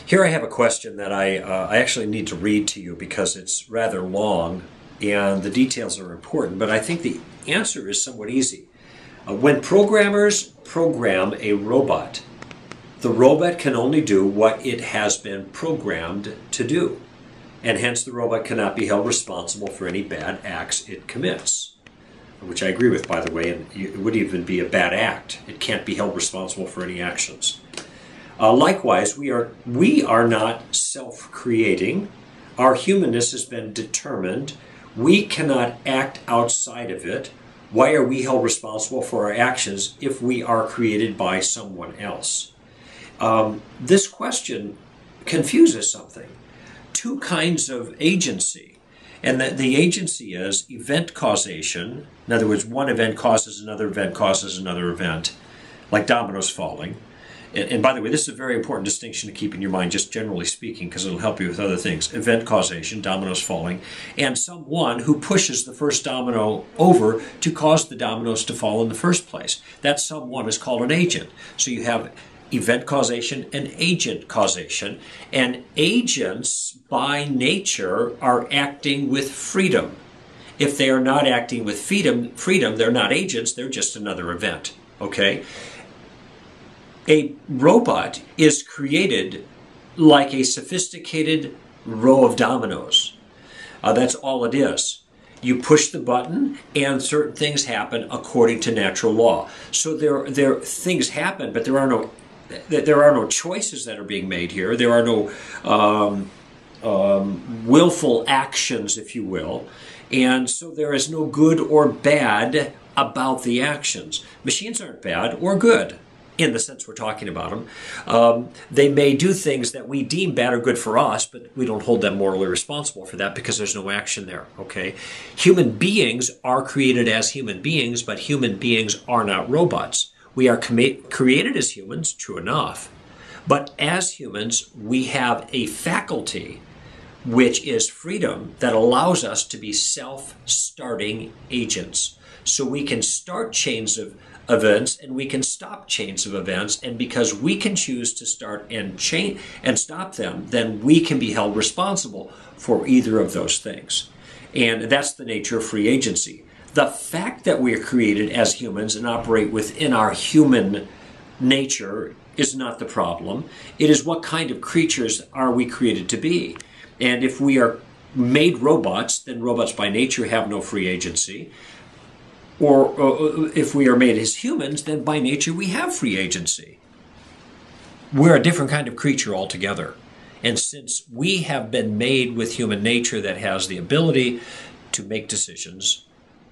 Here I have a question that I actually need to read to you because it's rather long and the details are important, but I think the answer is somewhat easy. When programmers program a robot, the robot can only do what it has been programmed to do, and hence the robot cannot be held responsible for any bad acts it commits, which I agree with, by the way, and it would even be a bad act. It can't be held responsible for any actions. Likewise, we are not self-creating. Our humanness has been determined. We cannot act outside of it. Why are we held responsible for our actions if we are created by someone else? This question confuses something. Two kinds of agency. And the agency is event causation. In other words, one event causes another event, like dominoes falling. And by the way, this is a very important distinction to keep in your mind, just generally speaking, because it'll help you with other things. Event causation, dominoes falling, and someone who pushes the first domino over to cause the dominoes to fall in the first place. That someone is called an agent. So you have event causation and agent causation. And agents, by nature, are acting with freedom. If they are not acting with freedom, they're not agents, they're just another event. Okay? A robot is created like a sophisticated row of dominoes. That's all it is. You push the button and certain things happen according to natural law. So there things happen, but there are no choices that are being made here. There are no willful actions, if you will. And so there is no good or bad about the actions. Machines aren't bad or good, in the sense we're talking about them. They may do things that we deem bad or good for us, but we don't hold them morally responsible for that because there's no action there, okay? Human beings are created as human beings, but human beings are not robots. We are created as humans, true enough, but as humans, we have a faculty, which is freedom, that allows us to be self-starting agents. So we can start chains of events and we can stop chains of events, and because we can choose to start and stop them, then we can be held responsible for either of those things. And that's the nature of free agency. The fact that we are created as humans and operate within our human nature is not the problem. It is what kind of creatures are we created to be. And if we are made robots, then robots by nature have no free agency. Or if we are made as humans, then by nature we have free agency. We're a different kind of creature altogether. And since we have been made with human nature that has the ability to make decisions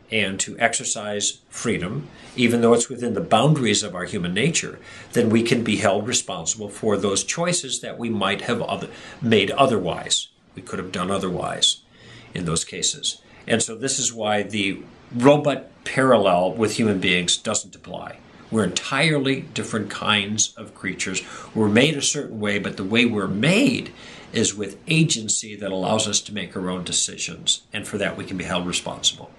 and to exercise freedom, even though it's within the boundaries of our human nature, then we can be held responsible for those choices that we might have made otherwise. We could have done otherwise in those cases. And so this is why the robot parallel with human beings doesn't apply. We're entirely different kinds of creatures. We're made a certain way, but the way we're made is with agency that allows us to make our own decisions. And for that, we can be held responsible.